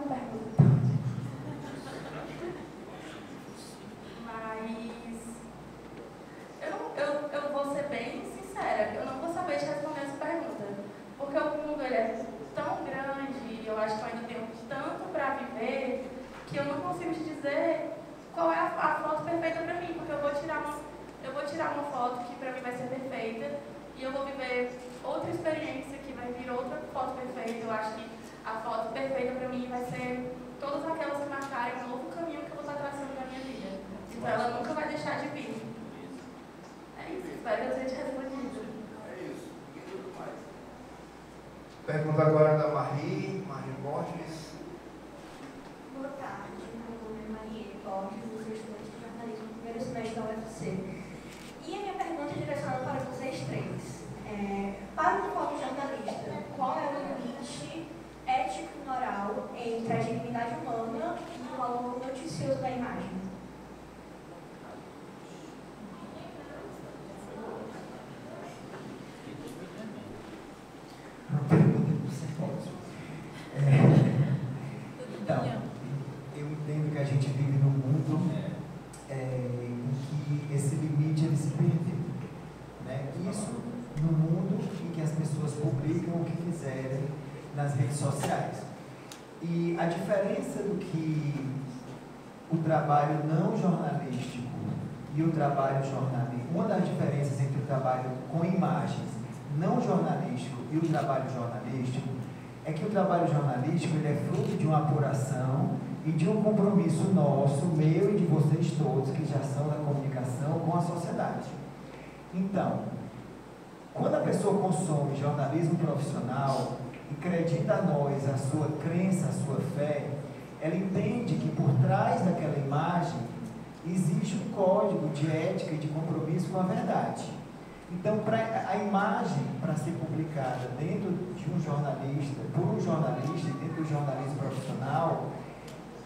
pergunta. Mas eu vou ser bem sincera, eu não vou saber te responder essa pergunta. Porque o mundo ele é tão grande e eu acho que eu ainda tenho tanto para viver que eu não consigo te dizer qual é a foto perfeita para mim, porque eu vou tirar uma foto que para mim vai ser perfeita e eu vou viver outra experiência que vai vir outra foto perfeita. Eu acho que a foto perfeita para mim vai ser todas aquelas que marcarem um novo caminho que eu vou estar traçando na minha vida. Então ela nunca vai deixar de vir. É isso, espero que eu tenha te respondido. É isso, e tudo mais. Pergunta agora da Marie Borges. Boa tarde, meu nome é Marie Borges, eu sou estudante de jornalismo no primeiro semestre da UFC. E a minha pergunta é direcionada para vocês três. Para um fotojornalista, qual é o limite ético e moral entre a dignidade humana e o valor noticioso da imagem? Então, eu entendo que a gente vive num mundo em que esse limite ele se perdeu, né? Isso no mundo em que as pessoas publicam o que quiserem nas redes sociais. E a diferença do que o trabalho não jornalístico e o trabalho jornalístico, uma das diferenças entre o trabalho com imagens não jornalístico e o trabalho jornalístico é que o trabalho jornalístico ele é fruto de uma apuração e de um compromisso nosso, meu e de vocês todos que já são da comunicação com a sociedade. Então, quando a pessoa consome jornalismo profissional e acredita a nós a sua crença, a sua fé, ela entende que por trás daquela imagem existe um código de ética e de compromisso com a verdade. Então, a imagem, para ser publicada dentro de um jornalista, por um jornalista, dentro do jornalismo profissional,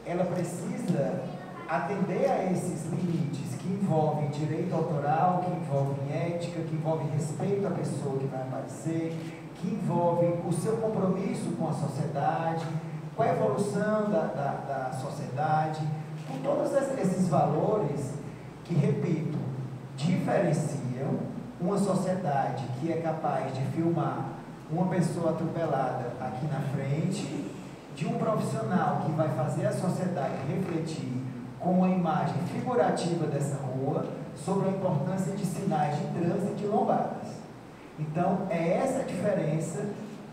ela precisa atender a esses limites que envolvem direito autoral, que envolvem ética, que envolvem respeito à pessoa que vai aparecer, que envolvem o seu compromisso com a sociedade, com a evolução da sociedade, com todos esses valores que, repito, diferenciam uma sociedade que é capaz de filmar uma pessoa atropelada aqui na frente, de um profissional que vai fazer a sociedade refletir com uma imagem figurativa dessa rua sobre a importância de sinais de trânsito e de lombadas. Então, é essa a diferença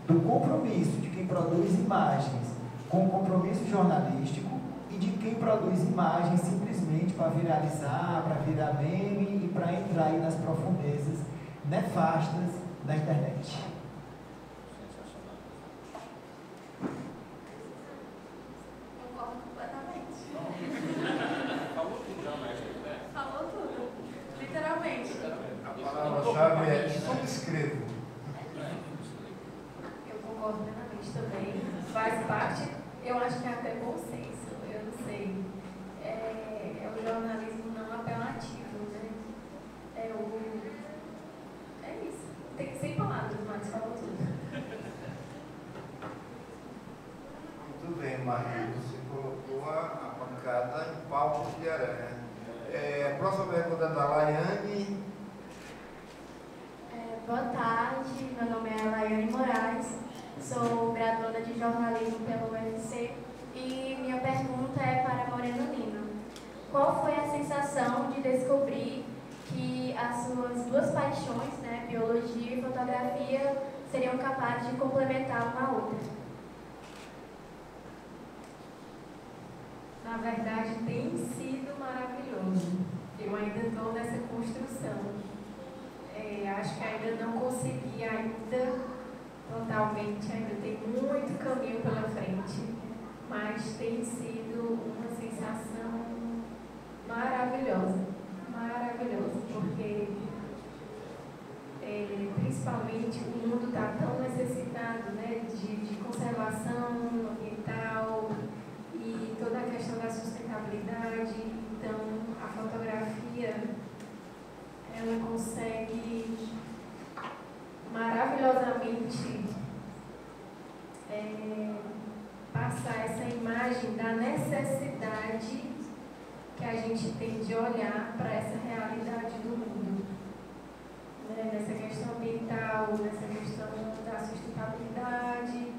do compromisso de quem produz imagens com o compromisso jornalístico e de quem produz imagens simplesmente para viralizar, para virar meme e para entrar aí nas profundezas nefastas da internet. Concordo completamente. Falou tudo já, mestre. Falou tudo. Literalmente. A palavra-chave é subscrevo. Eu concordo plenamente também. Faz parte, eu acho que é até bom senso, eu não sei. É o jornalismo não apelativo, né? É isso. Tem 100 palavras, mas falou tudo. Muito bem, Maria. Você colocou a pancada em palco de aranha. Próxima pergunta é da Laiane. Boa tarde, meu nome é Laiane Moraes, sou graduanda de jornalismo pela UFC e minha pergunta é para Morena Lima. Qual foi a sensação de descobrir que as suas duas paixões, né, biologia e fotografia, seriam capazes de complementar uma a outra? Na verdade, tem sido maravilhoso. Eu ainda estou nessa construção. Acho que ainda não consegui totalmente, ainda tem muito caminho pela frente, mas tem sido uma sensação maravilhosa, porque principalmente o mundo está tão necessitado, né, de conservação ambiental e toda a questão da sustentabilidade. Então a fotografia ela consegue maravilhosamente passar essa imagem realidade que a gente tem de olhar para essa realidade do mundo. Né? Nessa questão ambiental, nessa questão da sustentabilidade,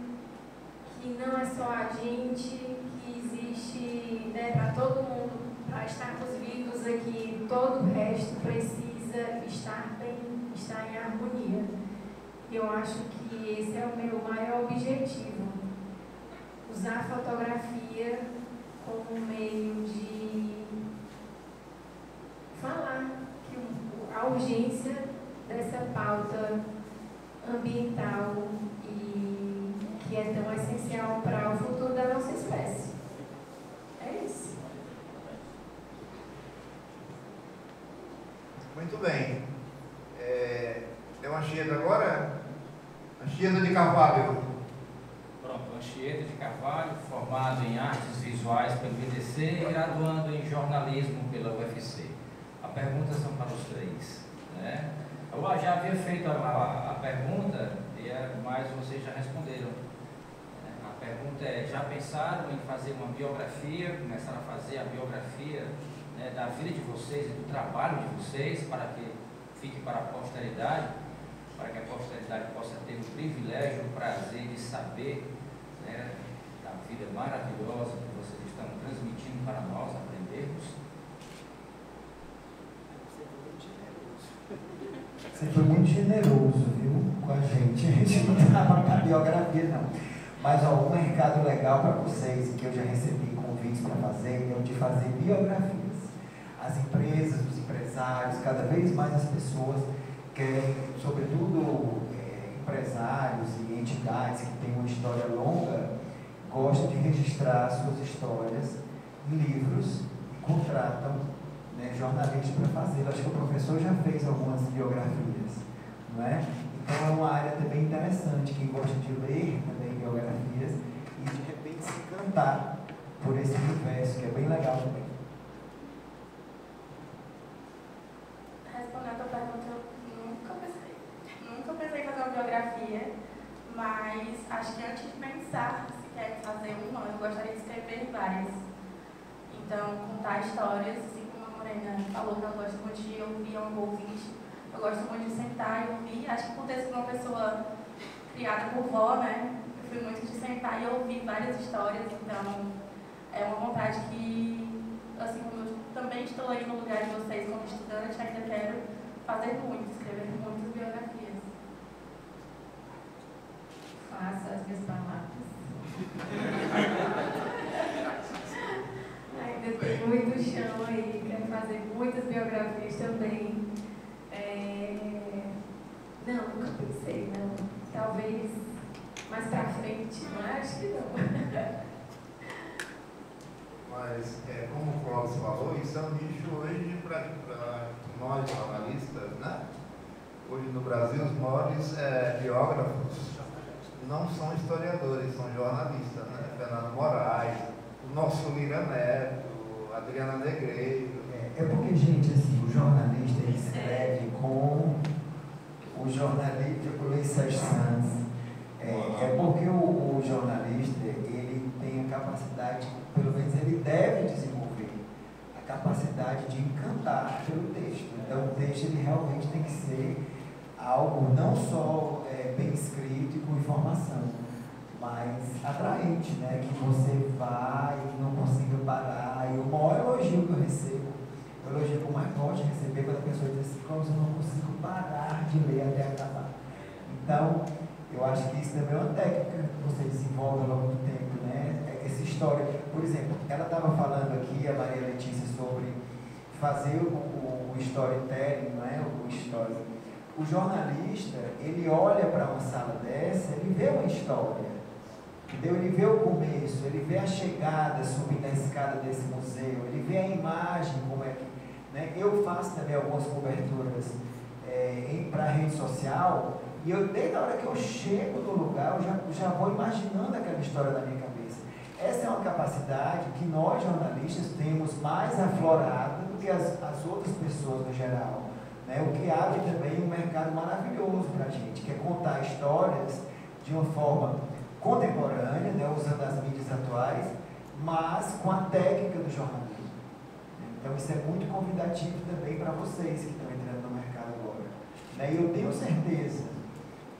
que não é só a gente, que existe, né, para todo mundo, para estarmos vivos aqui, todo o resto precisa estar em harmonia. Eu acho que esse é o meu maior objetivo, usar a fotografia como um meio de falar que a urgência dessa pauta ambiental e que é tão essencial para o futuro da nossa espécie. É isso. Muito bem. É uma Anchieta agora? Anchieta de Carvalho. Pronto, Anchieta de Carvalho, formado em artes visuais pelo IDC e graduando em jornalismo pela UFC. A pergunta são para os três, né? Eu já havia feito a pergunta, mas vocês já responderam. A pergunta é: já pensaram em fazer uma biografia, começar a fazer a biografia, né, da vida de vocês e do trabalho de vocês, para que fique para a posteridade, para que a posteridade possa ter o privilégio, o prazer de saber, né, da vida maravilhosa que vocês estão transmitindo para nós aprendermos? Você foi muito generoso, viu, com a gente. A gente não estava na biografia, não. Mas, ó, um mercado legal para vocês, que eu já recebi convites para fazer, é o de fazer biografias. As empresas, os empresários, cada vez mais as pessoas querem, sobretudo empresários e entidades que têm uma história longa, gostam de registrar suas histórias em livros e contratam, né, jornalistas para fazer. Acho que o professor já fez algumas biografias, não é? Então é uma área também interessante, quem gosta de ler também biografias e de repente se encantar por esse universo, que é bem legal também. Respondendo a tua pergunta, eu nunca pensei em fazer uma biografia, mas acho que antes de pensar se quer fazer uma, eu gostaria de escrever várias. Então, contar histórias, assim como a Morena falou que ela gosta muito de ouvir, é um ouvinte. Eu gosto muito de sentar e ouvir. Acho que por ter sido uma pessoa criada por vó, né? Eu fui muito de sentar e ouvir várias histórias. Então, é uma vontade que, assim como eu também estou aí no lugar de vocês como estudante, ainda quero fazer muito, escrever muitas biografias. Faça as minhas palavras. Ainda tem muito chão aí, quero fazer muitas biografias também. Não, nunca pensei, não. Talvez mais pra frente, mas acho que não. Mas, como o Clóvis falou, isso é um nicho hoje para nós jornalistas, né? Hoje no Brasil, os maiores biógrafos não são historiadores, são jornalistas, né? Fernando Moraes, o nosso Lira Neto, Adriana Negreiro. É porque, gente, assim, o jornalista ele escreve com o jornalista, o Luiz Sérgio Sanz. É porque o jornalista ele tem a capacidade, pelo menos ele deve desenvolver a capacidade de encantar pelo texto. Então o texto ele realmente tem que ser algo não só bem escrito e com informação, mas atraente, né? Que você vai e não consiga parar. E o maior elogio que eu recebo, o elogio que eu mais gosto de receber, quando a pessoa diz assim: como eu não consigo parar de ler até acabar. Então, eu acho que isso também é uma técnica que você desenvolve ao longo do tempo, né? Essa história, por exemplo, ela estava falando aqui, a Maria Letícia, sobre fazer o storytelling, não é? O story. O jornalista, ele olha para uma sala dessa, ele vê uma história, entendeu? Ele vê o começo, ele vê a chegada, subindo a escada desse museu, ele vê a imagem, como é que, né? Eu faço também algumas coberturas para a rede social, e eu, desde a hora que eu chego no lugar, eu já vou imaginando aquela história na minha cabeça. Essa é uma capacidade que nós, jornalistas, temos mais aflorada do que as outras pessoas no geral, né? O que abre também um mercado maravilhoso para a gente, que é contar histórias de uma forma contemporânea, né? Usando as mídias atuais, mas com a técnica do jornalismo. Então isso é muito convidativo também para vocês que estão entrando no mercado agora. E eu tenho certeza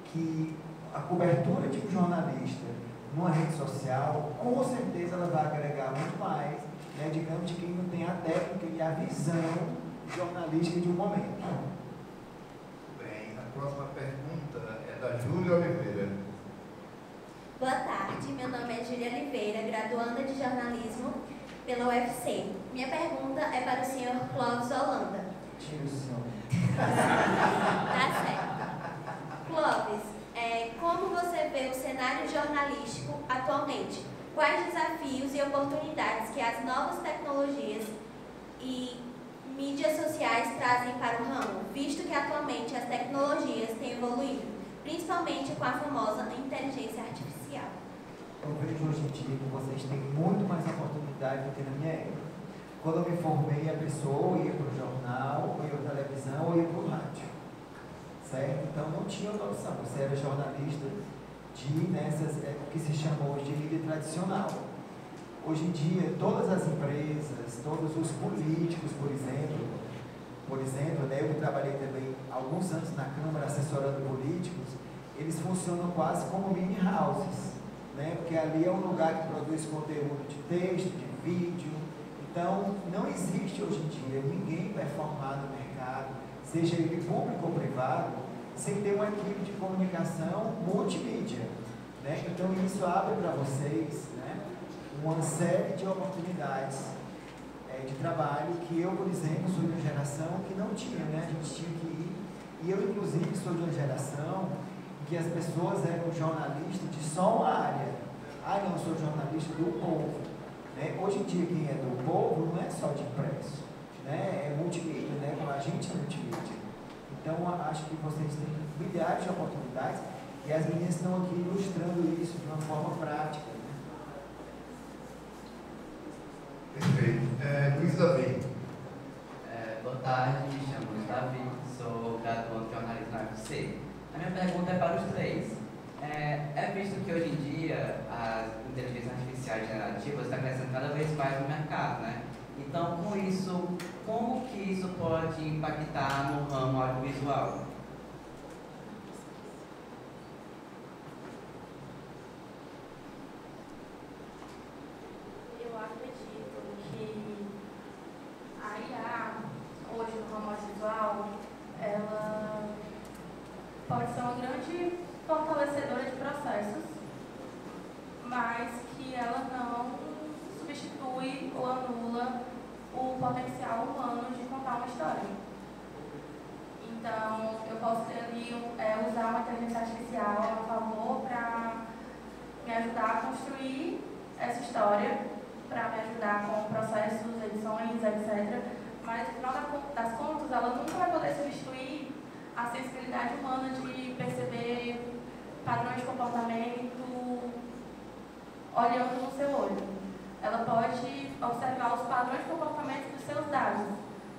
que a cobertura de um jornalista numa rede social, com certeza ela vai agregar muito mais, né, digamos, de quem não tem a técnica e a visão jornalística de um momento. Bem, a próxima pergunta é da Júlia Oliveira. Boa tarde, meu nome é Júlia Oliveira, graduanda de jornalismo pela UFC. Minha pergunta é para o senhor Clóvis Holanda. Tira o senhor. Tá certo. Clóvis, como você vê o cenário jornalístico atualmente? Quais desafios e oportunidades que as novas tecnologias e mídias sociais trazem para o ramo, visto que atualmente as tecnologias têm evoluído, principalmente com a famosa inteligência artificial? Eu vejo hoje em dia que vocês têm muito mais oportunidade do que na minha época. Quando eu me formei, a pessoa ia para o jornal, ou ia para a televisão, ou ia para o rádio. Certo? Então não tinha outra opção. Você era jornalista nessas, que se chamou de mídia tradicional. Hoje em dia, todas as empresas, todos os políticos, por exemplo, né, eu trabalhei também alguns anos na Câmara assessorando políticos, eles funcionam quase como mini houses, né, porque ali é um lugar que produz conteúdo de texto, de vídeo. Então, não existe hoje em dia ninguém que é formado no mercado, seja ele público ou privado, sem ter uma equipe de comunicação multimídia, né? Então, isso abre para vocês, né, uma série de oportunidades de trabalho que eu, por exemplo, sou de uma geração que não tinha, né? A gente tinha que ir, e eu, inclusive, sou de uma geração em que as pessoas eram jornalistas de só uma área. Ah, não, eu sou jornalista do povo. Né? Hoje em dia, quem é do povo não é só de impresso, né? É multimídia, né? Como a gente é multimídia. Então, acho que vocês têm milhares de oportunidades e as meninas estão aqui ilustrando isso de uma forma prática. Né? Perfeito. Luiz Davi. Boa tarde, me chamo Luiz Davi, sou graduando de jornalismo na UFC. A minha pergunta é para os três. É visto que hoje em dia as inteligências artificiais generativas estão crescendo cada vez mais no mercado, né? Então, com isso, como que isso pode impactar no ramo audiovisual? Eu acredito que a IA, hoje no ramo audiovisual, ela pode ser uma grande fortalecedora de processos, mas que ela não substitui ou anula o potencial humano de contar uma história. Então, eu posso ter ali, usar uma inteligência artificial a favor para me ajudar a construir essa história, para me ajudar com processos, edições, etc. Mas, no final das contas, ela nunca vai poder substituir a sensibilidade humana de perceber padrões de comportamento olhando no seu olho. Ela pode observar os padrões de comportamento dos seus dados,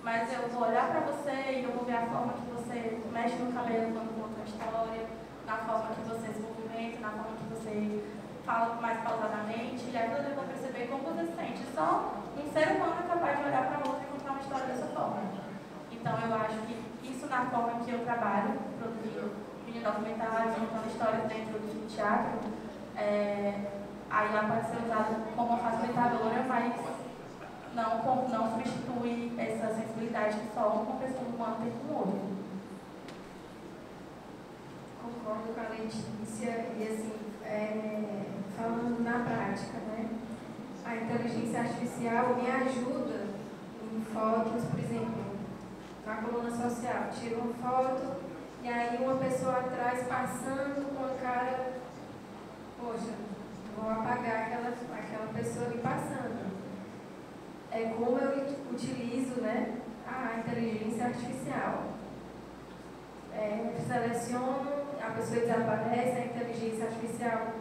mas eu vou olhar para você e eu vou ver a forma que você mexe no cabelo quando conta uma história, na forma que você se movimenta, na forma que você fala mais pausadamente, e aí eu vou perceber como você se sente. Só um ser humano é capaz de olhar para outro e contar uma história dessa forma. Então eu acho que isso, na forma que eu trabalho, produzindo mini documentários, contando histórias dentro do teatro, a IA pode ser usada como uma facilitadora, mas não substitui essa sensibilidade que só uma pessoa humana tem com o outro. Concordo com a Letícia e assim, falando na prática, né? A inteligência artificial me ajuda em fotos, por exemplo, na coluna social, tiro uma foto e aí uma pessoa atrás passando com a cara, poxa, vou apagar aquela pessoa ali passando. É como eu utilizo, né, a inteligência artificial. Seleciono, a pessoa desaparece, a inteligência artificial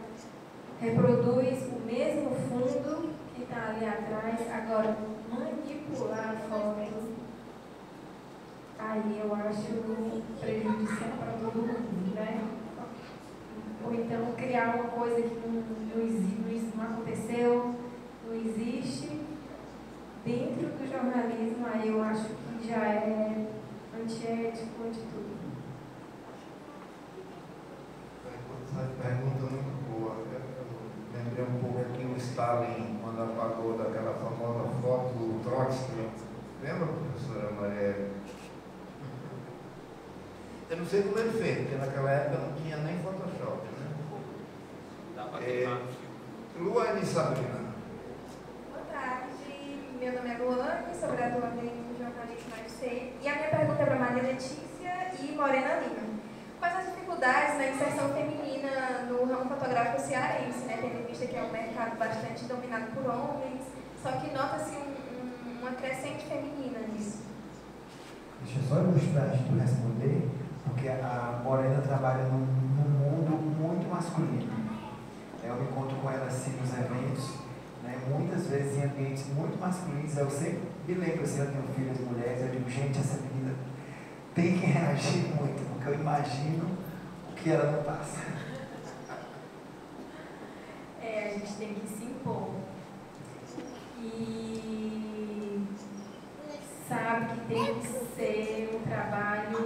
reproduz o mesmo fundo que está ali atrás. Agora, manipular fotos, aí eu acho prejudicial para todo mundo, né? Ou então criar uma coisa que não aconteceu, não existe. Stalin, quando apagou daquela famosa foto do Trotsky. Lembra, professora Maria? Eu não sei como ele fez, porque naquela época não tinha nem Photoshop, né? Luane Sabrina. Boa tarde, meu nome é Luane, sou graduanda em jornalismo na UFC. E a minha pergunta é para Maria Letícia e Morena Lima. Quais as dificuldades na inserção feminina no ramo fotográfico cearense, né? Tendo em vista que é um mercado bastante dominado por homens, só que nota-se uma crescente feminina nisso. Deixa eu só ilustrar antes de tu responder, porque a Morena trabalha num mundo muito masculino. Eu me encontro com ela assim nos eventos, né? Muitas vezes em ambientes muito masculinos. Eu sempre me lembro, assim, eu tenho filhas mulheres, eu digo, gente, essa menina tem que reagir muito, porque eu imagino o que ela não passa. A gente tem que se impor. E sabe que tem que ser um trabalho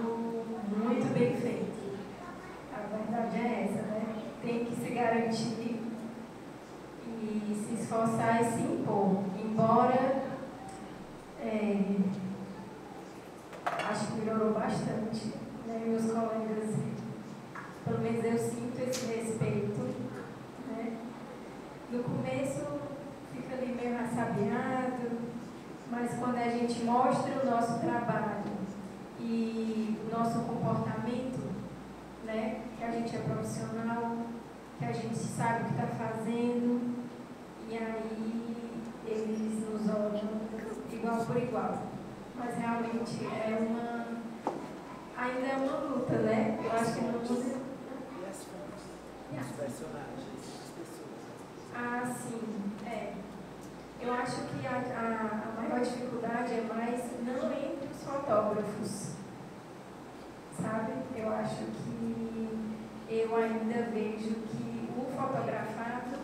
muito bem feito. A verdade é essa, né? Tem que se garantir e se esforçar e se impor. Embora acho que melhorou bastante, né? Meus colegas, pelo menos eu sinto esse respeito, né? No começo fica ali meio ressabiado, mas quando a gente mostra o nosso trabalho e o nosso comportamento, né? Que a gente é profissional, que a gente sabe o que está fazendo, e aí eles nos olham igual por igual. Mas realmente ainda é uma luta, né? Eu acho que não usa. E as fontes, os personagens, as pessoas. Ah, sim, Eu acho que a maior dificuldade é mais não entre os fotógrafos, sabe? Eu acho que eu ainda vejo que o fotografado,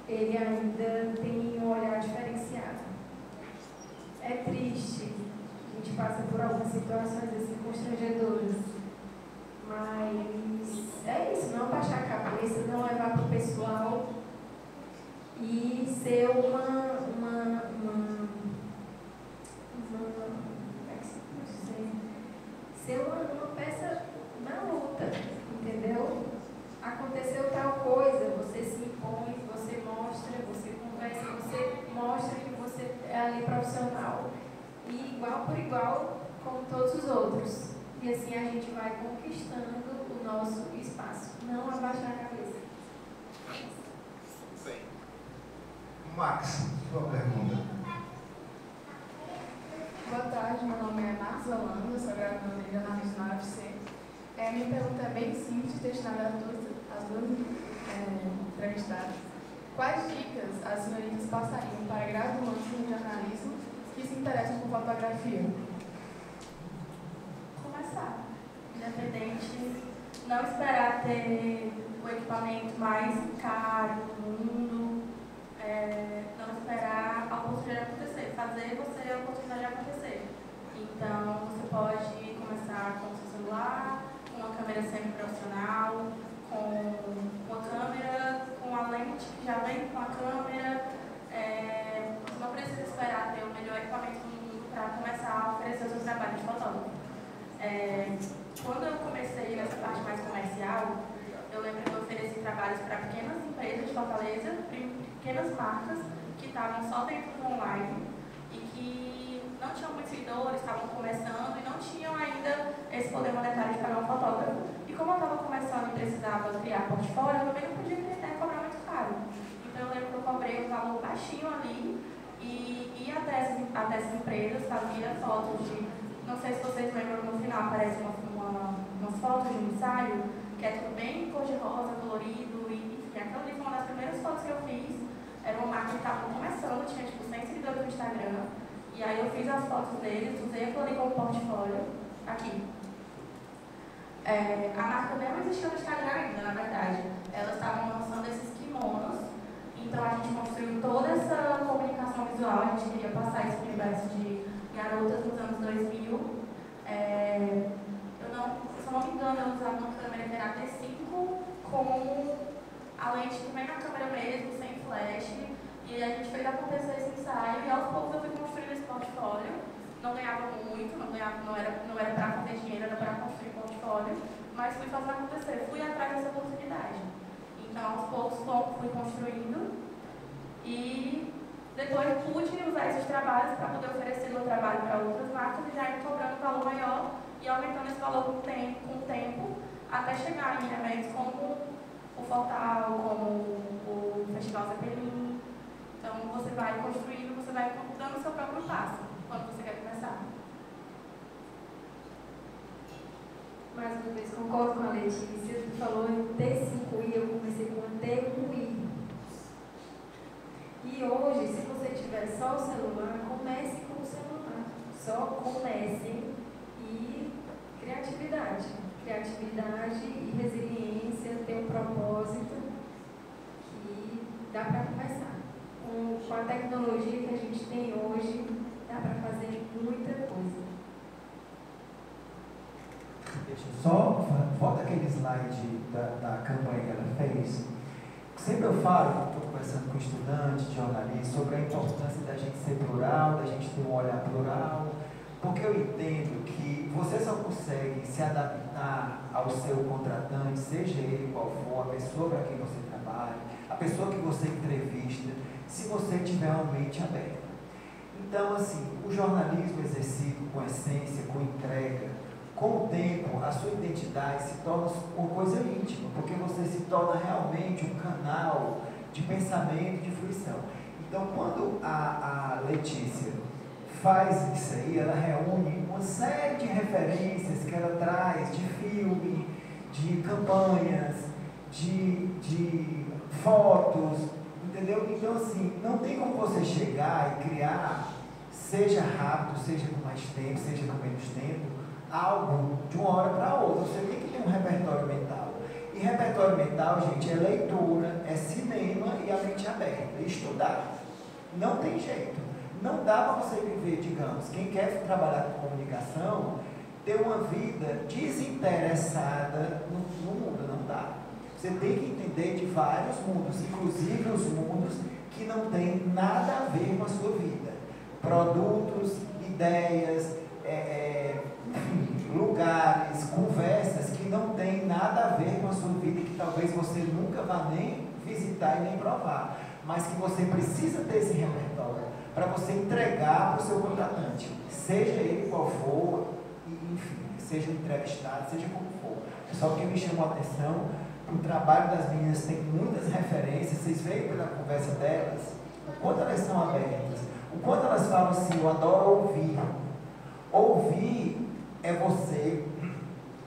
ele ainda tem um olhar diferenciado. É triste, a gente passa por algumas situações assim constrangedoras, mas é isso, não abaixar a cabeça, não levar para o pessoal e ser como é que se pode dizer? Ser uma peça na luta, entendeu? Aconteceu tal coisa, você se impõe, você mostra, você conversa, você mostra que você é ali profissional. E igual por igual, como todos os outros. E assim a gente vai conquistando o nosso espaço. Não abaixar a cabeça. Bem. Max, sua pergunta. Boa tarde, meu nome é Marcos Holanda, sou graduanda em jornalismo na UFC. Minha pergunta é bem simples, destinada às duas entrevistadas. Quais dicas as senhoritas passariam para graduandos em jornalismo que se interessam por fotografia? Começar, independente, não esperar ter o equipamento mais caro do mundo, não esperar a oportunidade acontecer, fazer você a oportunidade acontecer. Então, você pode começar com o seu celular, com uma câmera semi-profissional, com uma câmera, com a lente que já vem com a câmera. Você não precisa esperar ter o melhor equipamento do mundo para começar a oferecer o seu trabalho de fotógrafo. Quando eu comecei nessa parte mais comercial, eu lembro que eu ofereci trabalhos para pequenas empresas de Fortaleza, pequenas marcas que estavam só dentro do online e que não tinham muitos seguidores, estavam começando e não tinham ainda esse poder monetário de pagar um fotógrafo. E como eu estava começando e precisava criar portfólio, eu também não podia cobrar muito caro. Então eu lembro que eu cobrei um valor baixinho ali e ia até essas empresas, fazia fotos de, não sei se vocês lembram, no final aparece umas fotos de um ensaio, que é tudo bem cor-de-rosa, colorido, e enfim, aquela ali foi uma das primeiras fotos que eu fiz. Era uma marca que estava começando, tinha tipo 100 seguidores no Instagram. E aí eu fiz as fotos deles, usei aquilo ali como portfólio. Aqui. A marca não existia no Instagram ainda, na verdade. Elas estavam lançando esses kimonos. Então a gente construiu toda essa comunicação visual. A gente queria passar esse universo de garotas nos anos 2000. Se eu não me engano, eu usava uma câmera T5 com a lente que vem na câmera mesmo, sem flash. acontecer esse ensaio e aos poucos eu fui construindo esse portfólio. Não ganhava muito, não era para fazer dinheiro, era para construir portfólio, mas fui fazer acontecer, fui atrás dessa oportunidade. Então, aos poucos fui construindo e depois pude usar esses trabalhos para poder oferecer meu trabalho para outras marcas e já ir cobrando um valor maior e aumentando esse valor com o tempo, até chegar em eventos como o Fortal, como o Festival Zeppelin. Então, você vai construindo, você vai dando o seu próprio passo quando você quer começar. Mais uma vez, concordo com a Letícia. Tu falou em T5I, eu comecei com T1I. E hoje, se você tiver só o celular, comece com o celular. Só comecem. E criatividade. Criatividade e resiliência, ter um propósito que dá para começar. Com a tecnologia que a gente tem hoje, dá para fazer muita coisa. Deixa eu só, volta aquele slide da campanha que ela fez. Sempre eu falo, estou conversando com estudantes de jornalismo, sobre a importância da gente ser plural, da gente ter um olhar plural, porque eu entendo que você só consegue se adaptar ao seu contratante, seja ele qual for, a pessoa para quem você trabalha, a pessoa que você entrevista, se você tiver uma mente aberta. Então, assim, o jornalismo exercido com essência, com entrega, com o tempo, a sua identidade se torna uma coisa íntima, porque você se torna realmente um canal de pensamento, de fruição. Então, quando a Letícia faz isso aí, ela reúne uma série de referências que ela traz de filme, de campanhas, de fotos, entendeu? Então, assim, não tem como você chegar e criar, seja rápido, seja com mais tempo, seja com menos tempo, algo de uma hora para outra. Você tem que ter um repertório mental. E repertório mental, gente, é leitura, é cinema e a mente aberta, é estudar. Não tem jeito. Não dá para você viver, digamos, quem quer trabalhar com comunicação, ter uma vida desinteressada no mundo, não dá. Você tem que entender de vários mundos, inclusive os mundos que não têm nada a ver com a sua vida. Produtos, ideias, enfim, lugares, conversas que não têm nada a ver com a sua vida e que talvez você nunca vá nem visitar e nem provar, mas que você precisa ter esse repertório para você entregar para o seu contratante, seja ele qual for, enfim, seja entrevistado, seja como for. Só que me chamou a atenção, o trabalho das meninas tem muitas referências, vocês veem pela conversa delas, o quanto elas são abertas, o quanto elas falam assim, eu adoro ouvir. Ouvir é você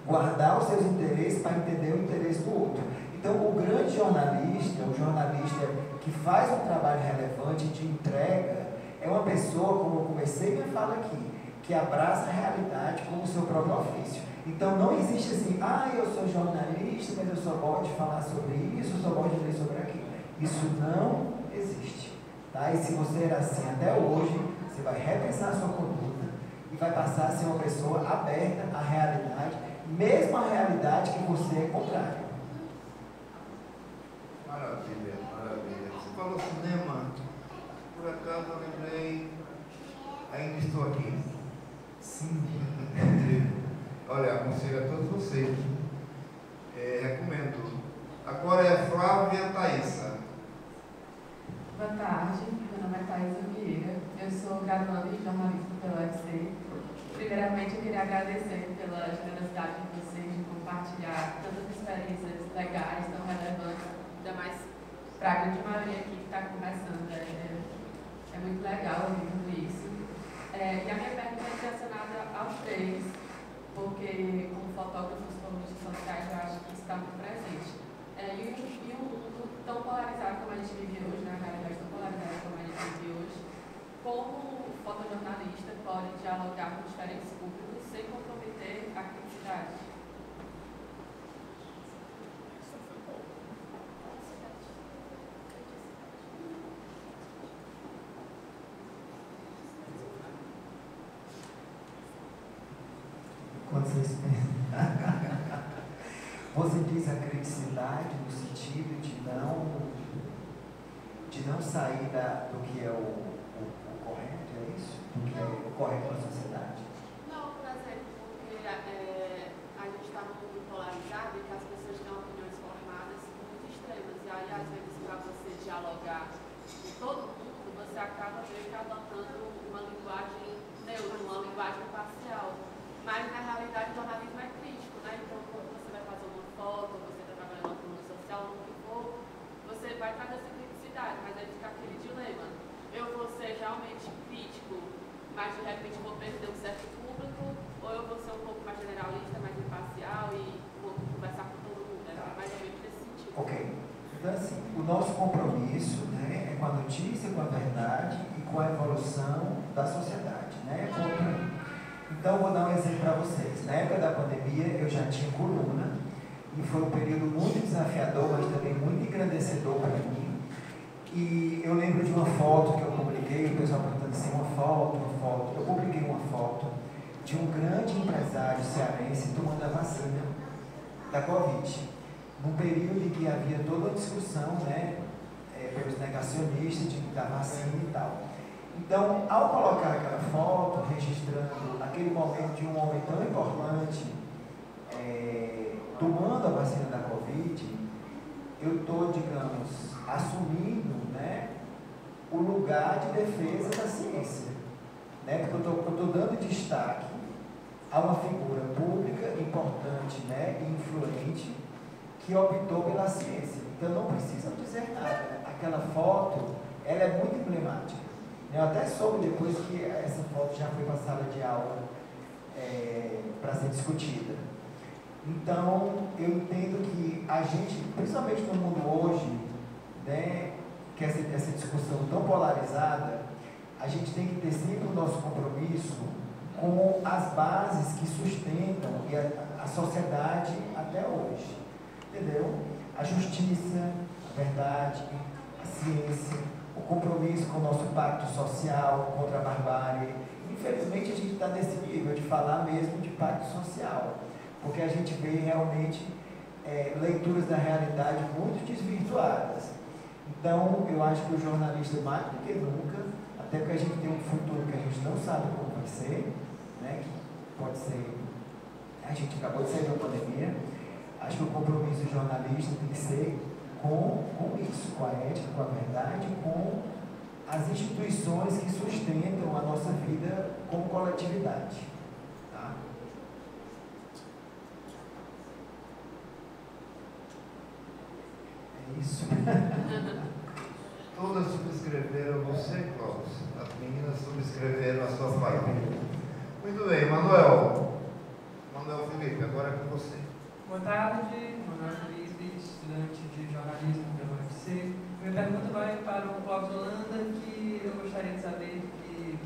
guardar os seus interesses para entender o interesse do outro. Então, o grande jornalista, o jornalista que faz um trabalho relevante de entrega, é uma pessoa, como eu comecei minha fala aqui, que abraça a realidade como seu próprio ofício. Então, não existe assim, eu sou jornalista, mas eu só gosto de falar sobre isso, eu só gosto de ler sobre aquilo. Isso não existe. Tá? E se você era assim até hoje, você vai repensar a sua conduta e vai passar a ser uma pessoa aberta à realidade, mesmo a realidade que você é contrário. Maravilha, maravilha. Você falou cinema, por acaso eu lembrei, ainda estou aqui. Sim. Olha, aconselho a todos vocês. Recomendo. Agora é Flávia Thaísa. Boa tarde, meu nome é Thaísa Vieira, eu sou graduanda em jornalismo pela UFC. Primeiramente, eu queria agradecer pela generosidade de vocês de compartilhar tantas experiências legais, tão relevantes, ainda mais para a grande maioria aqui que está começando. É muito legal ouvir tudo isso. E a minha pergunta é direcionada aos três, porque como fotógrafos, como sociais, eu acho que isso está muito presente. E um mundo tão polarizado como a gente vive hoje, na realidade tão polarizado como a gente vive hoje, como o fotojornalista pode dialogar com diferentes públicos sem comprometer a criticidade? Quando vocês pensam, você diz a criticidade no sentido de de não sair do que é o correto, é isso? Do que é o correto na sociedade? Não, por exemplo, porque a gente está num mundo polarizado e que as pessoas têm opiniões formadas muito extremas. E aí, às vezes, para você dialogar com todo mundo, você acaba meio que adotando uma linguagem neutra, uma linguagem parcial. Mas, na realidade, o jornalismo é crítico, né? Então, quando você vai fazer uma foto, você está trabalhando uma coluna social, no que for, você vai trazer essa criticidade, mas aí fica aquele dilema. Eu vou ser realmente crítico, mas de repente vou perder um certo público, ou eu vou ser um pouco mais generalista, mais imparcial e vou conversar com todo mundo, né? Mais ou menos nesse sentido. Ok. Então, assim, o nosso compromisso, né, é com a notícia, com a verdade e com a evolução da sociedade, né? Então, vou dar um exemplo para vocês. Na época da pandemia, eu já tinha coluna, e foi um período muito desafiador, mas também muito engrandecedor para mim. E eu lembro de uma foto que eu publiquei, o pessoal perguntando assim, uma foto. Eu publiquei uma foto de um grande empresário cearense tomando a vacina da Covid, num período em que havia toda uma discussão, né, pelos negacionistas da vacina e tal. Então, ao colocar aquela foto, registrando aquele momento de um homem tão importante, tomando a vacina da Covid, eu estou, digamos, assumindo, né, o lugar de defesa da ciência, né, porque eu estou dando destaque a uma figura pública importante, né, e influente que optou pela ciência. Então, não precisam dizer nada. Aquela foto, ela é muito emblemática. Eu até soube depois que essa foto já foi para a sala de aula para ser discutida. Então, eu entendo que a gente, principalmente no mundo hoje, né, que essa discussão tão polarizada, a gente tem que ter sempre o nosso compromisso com as bases que sustentam a sociedade até hoje. Entendeu? A justiça, a verdade, a ciência, o compromisso com o nosso pacto social contra a barbárie. Infelizmente, a gente está nesse nível de falar mesmo de pacto social, porque a gente vê realmente leituras da realidade muito desvirtuadas. Então, eu acho que o jornalista, mais do que nunca, até porque a gente tem um futuro que a gente não sabe como vai ser, né, que pode ser, a gente acabou de sair da pandemia, acho que o compromisso do jornalista tem que ser com isso, com a ética, com a verdade, com as instituições que sustentam a nossa vida como coletividade. Tá? É isso. Todas subscreveram você, Cláudio. As meninas subscreveram a sua fala. Muito bem, Manuel Felipe, agora é com você. Boa tarde, Manuel Felipe, estudante de jornalismo pela UFC. Minha pergunta vai para o Cláudio Holanda, que eu gostaria de saber que,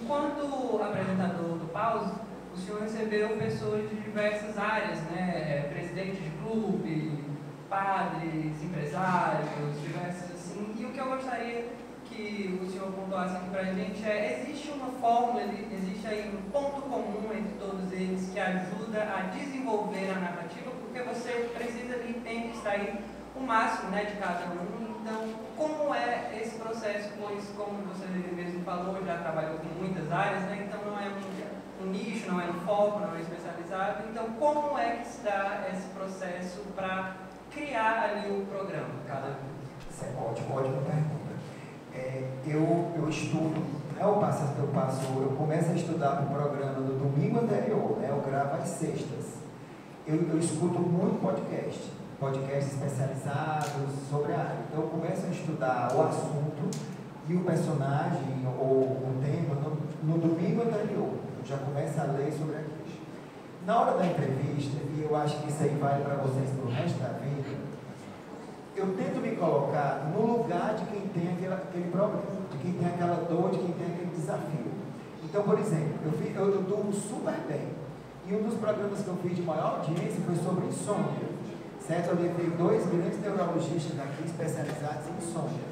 enquanto apresentador do Pause, o senhor recebeu pessoas de diversas áreas, né? Presidente de clube, padres, empresários, diversos assim. E o que eu gostaria que o senhor pontuasse aqui para a gente existe uma fórmula, existe aí um ponto comum entre todos eles que ajuda a desenvolver a narrativa, porque você precisa ali, tem que extrair o máximo, né, de cada um. Então, como é esse processo? Pois, como você mesmo falou, já trabalhou com muitas áreas, né? Então não é um nicho, não é um foco, não é especializado. Então, como é que se dá esse processo para criar ali o programa? Isso é ótima pergunta. Eu estudo, né, eu começo a estudar o programa no domingo anterior, né, eu gravo às sextas. Eu escuto muito podcasts especializados sobre a área. Então eu começo a estudar o assunto e o personagem ou o tema no domingo anterior. Eu já começo a ler sobre aquilo. Na hora da entrevista, e eu acho que isso aí vale para vocês para o resto da vida, eu tento me colocar no lugar de quem tem aquele problema, de quem tem aquela dor, de quem tem aquele desafio. Então, por exemplo, eu durmo super bem. E um dos programas que eu fiz de maior audiência foi sobre insônia. Certo? Eu levei 2 grandes neurologistas aqui especializados em insônia.